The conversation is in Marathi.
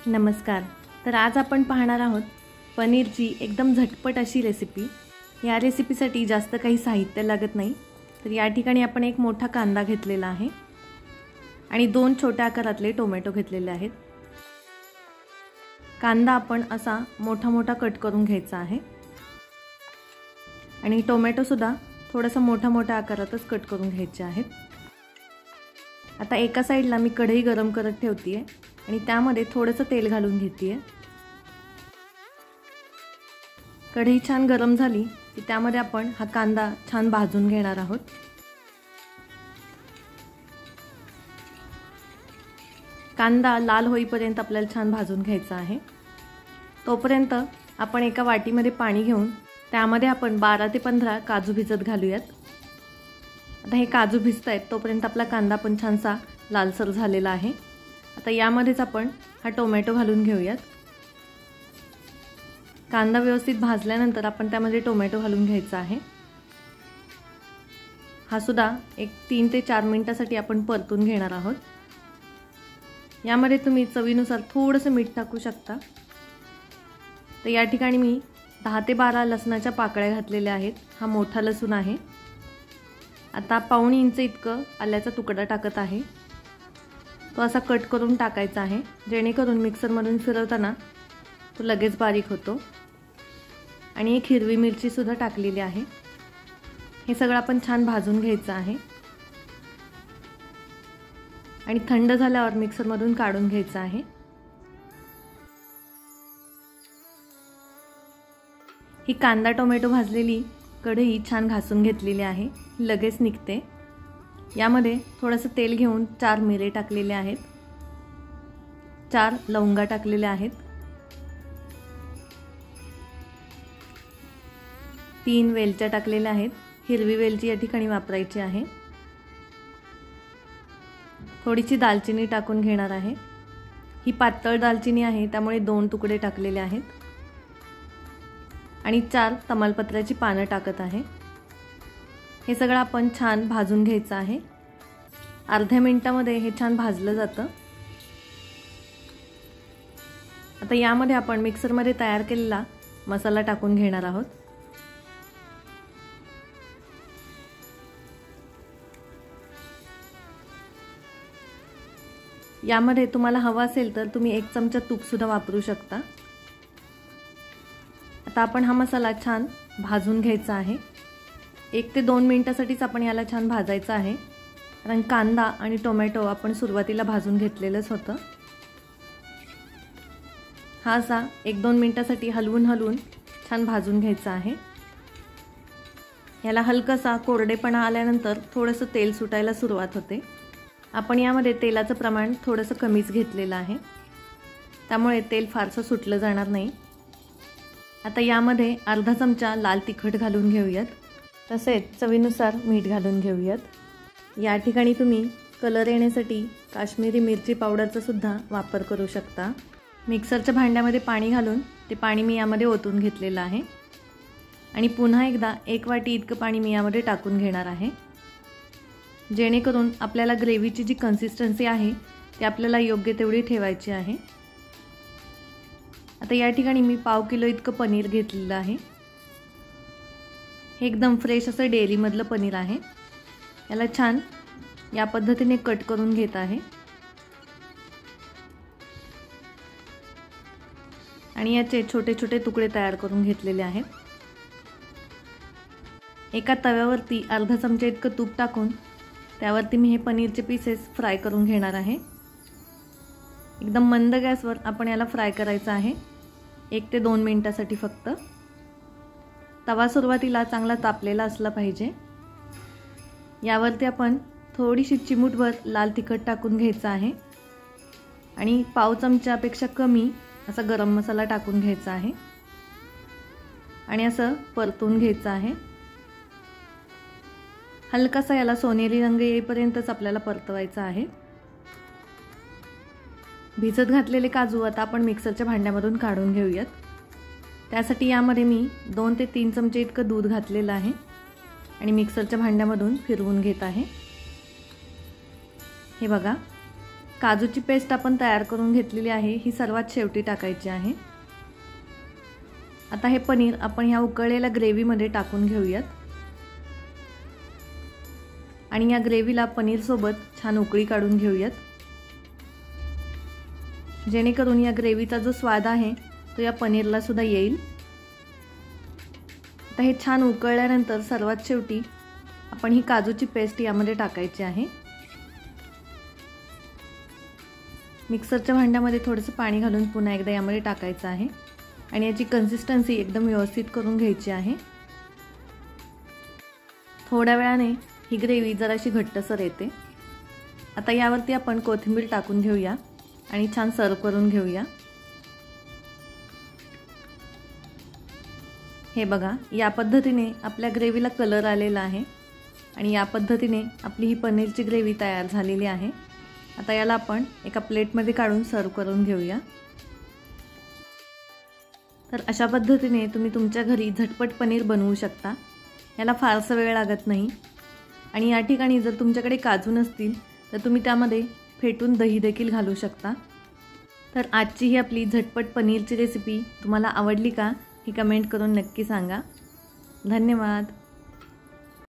नमस्कार। तर आज आपण पाहणार आहोत पनीरची एकदम झटपट अशी रेसिपी। या रेसिपीसाठी जास्त काही साहित्य लागत नाही। तर या ठिकाणी आपण एक मोठा कांदा घेतलेला आहे आणि 2 छोट्या आकारातले टोमॅटो घेतलेले आहेत। कांदा आपण असा मोठा मोठा कट करून घ्यायचा आहे आणि टोमॅटो सुद्धा थोडासा मोठा मोठा आकारातच कट करून घ्यायचे आहेत। आता एका साइडला मी कढई गरम करत ठेवते आहे आणि त्यामध्ये थोडंसं तेल घालून घेते आहे। कढई छान गरम झाली की त्यामध्ये आपण हा कांदा छान भाजून घेणार आहोत। कांदा लाल होईपर्यंत आपल्याला छान भाजून घ्यायचा आहे। तोपर्यंत आपण एका वाटीमध्ये पाणी घेऊन त्यामध्ये आपण 12 ते 15 काजू भिजत घालूयात। आता हे काजू भिजतायत तोपर्यंत आपला कांदा पण छानसा लालसर झालेला आहे। आता यामध्येच आपण हा टोमॅटो घालून घेऊयात। कांदा व्यवस्थित भाजल्यानंतर आपण त्यामध्ये टोमॅटो घालून घ्यायचा आहे। हा सुद्धा एक 3 ते 4 मिनिटांसाठी आपण परतून घेणार आहोत। यामध्ये तुम्ही चवीनुसार थोडंसं मीठ टाकू शकता। तर या ठिकाणी मी 10 ते 12 लसणाच्या पाकळ्या घातलेल्या आहेत। हा मोठा लसूण आहे। आता पाऊण इंच इतकं आल्याचा तुकडा टाकत आहे। तो असा कट करून टाकायचा आहे जेणेकरून मिक्सरमधून फिरवताना तो लगेच बारीक होतो। आणि एक हिरवी मिरची सुद्धा टाकलेली आहे। हे सगळं आपण छान भाजून घ्यायचं आहे आणि थंड झाल्यावर मिक्सरमधून काढून घ्यायचं आहे। ही कांदा टोमॅटो भाजलेली कढई छान घासून घेतलेली आहे, लगेच निघते। यामध्ये थोडंसं तेल घेऊन 4 मिरे टाकलेले आहेत, 4 लवंगा टाकलेले आहेत, 3 वेलच्या टाकलेल्या आहेत। हिरवी वेलची या ठिकाणी वापरायची आहे। थोडीशी दालचिनी टाकून घेणार आहे। ही पातळ दालचिनी आहे त्यामुळे 2 तुकडे टाकलेले आहेत आणि 4 तमालपत्राची पानं टाकत आहे। हे सगळं आपण छान भाजून घ्यायचं आहे। अर्ध्या मिनिटामध्ये हे छान भाजलं जातं। आता यामध्ये आपण मिक्सरमध्ये तयार केलेला मसाला टाकून घेणार आहोत। यामध्ये तुम्हाला हवं असेल तर तुम्ही 1 चमचा तूप सुद्धा वापरू शकता। आता आपण हा मसाला छान भाजून घ्यायचा आहे। 1 ते 2 मिनिटांसाठीच आपण याला छान भाजायचा आहे, कारण कांदा आणि टोमॅटो आपण सुरुवातीला भाजून घेतलेलंच होतं। हा असा 1-2 मिनिटांसाठी हलवून छान भाजून घ्यायचा आहे। याला हलकासा कोरडेपणा आल्यानंतर थोडंसं तेल सुटायला सुरुवात होते। आपण यामध्ये तेलाचं प्रमाण थोडंसं कमीच घेतलेलं आहे, त्यामुळे तेल फारसं सुटलं जाणार नाही। आता यामध्ये अर्धा चमचा लाल तिखट घालून घेऊयात, तसेच चवीनुसार मीठ घालून घेऊयात। या ठिकाणी तुम्ही कलर येण्यासाठी काश्मीरी मिरची पावडरचा सुद्धा वापर करू शकता। मिक्सरच्या भांड्यामध्ये पाणी घालून ते पाणी मी यामध्ये ओतून घेतलेलं आहे आणि पुन्हा एकदा 1 वाटी इतकं पाणी मी यामध्ये टाकून घेणार आहे, जेणेकरून आपल्याला ग्रेव्हीची जी कन्सिस्टन्सी आहे ती आपल्याला योग्य तेवढी ठेवायची आहे। आता या ठिकाणी मी पाव किलो इतकं पनीर घेतलेलं आहे। हे एकदम फ्रेश असं डेअरीमधलं पनीर आहे। याला छान या पद्धतीने कट करून घेत आहे आणि याचे छोटे छोटे तुकडे तयार करून घेतलेले आहेत। एका तव्यावरती अर्धा चमचा इतकं तूप टाकून त्यावरती मी हे पनीरचे पीसेस फ्राय करून घेणार आहे। एकदम मंद गॅसवर आपण याला फ्राय करायचं आहे, 1 ते 2 मिनिटांसाठी फक्त। तवा सुरुवातीला चांगला तापलेला असला पाहिजे। यावरती आपण थोडीशी चिमूटभर लाल तिखट टाकून घ्यायचं आहे आणि पाव चमच्यापेक्षा कमी असा गरम मसाला टाकून घ्यायचा आहे आणि असं परतून घ्यायचं आहे। हलकासा याला सोनेरी रंग येईपर्यंतच आपल्याला परतवायचा आहे। भिजत घातलेले काजू आता आपण मिक्सरच्या भांड्यामधून काढून घेऊयात। त्यासाठी यामध्ये मी 2 ते 3 चमचे इतकं दूध घातलेलं आहे आणि मिक्सरच्या भांड्यामधून फिरवून घेत आहे। हे बघा, काजूची पेस्ट आपण तयार करून घेतलेली आहे, ही सर्वात शेवटी टाकायची आहे। आता हे पनीर आपण ह्या उकळलेल्या ग्रेव्हीमध्ये टाकून घेऊयात आणि या ग्रेव्हीला पनीर सोबत छान उकळी काढून घेऊयात, जेणेकरून या ग्रेव्हीचा जो स्वाद आहे तो या पनीरला सुद्धा येईल। आता हे छान उकळल्यानंतर सर्वात शेवटी आपण ही काजूची पेस्ट यामध्ये टाकायची आहे। मिक्सरच्या भांड्यामध्ये थोडंसं पाणी घालून पुन्हा एकदा यामध्ये टाकायचं आहे आणि याची कन्सिस्टन्सी एकदम व्यवस्थित करून घ्यायची आहे। थोड्या वेळाने ही ग्रेव्ही जराशी घट्टसर येते। आता यावरती आपण कोथिंबीर टाकून घेऊया आणि छान सर्व करून घेऊया। हे बघा, या पद्धतीने आपल्या ग्रेव्हीला कलर आलेला आहे आणि या पद्धतीने आपली ही पनीरची ग्रेव्ही तयार झालेली आहे। आता याला आपण एका प्लेटमध्ये काढून सर्व करून घेऊया। तर अशा पद्धतीने तुम्ही तुमच्या घरी झटपट पनीर बनवू शकता, याला फारसा वेळ लागत नाही। आणि या ठिकाणी जर तुमच्याकडे काजू नसतील तर तुम्ही त्यामध्ये फेटून दही देखील घालू शकता। तर आजची ही आपली झटपट पनीरची रेसिपी तुम्हाला आवडली का, ही कमेंट करून नक्की सांगा। धन्यवाद।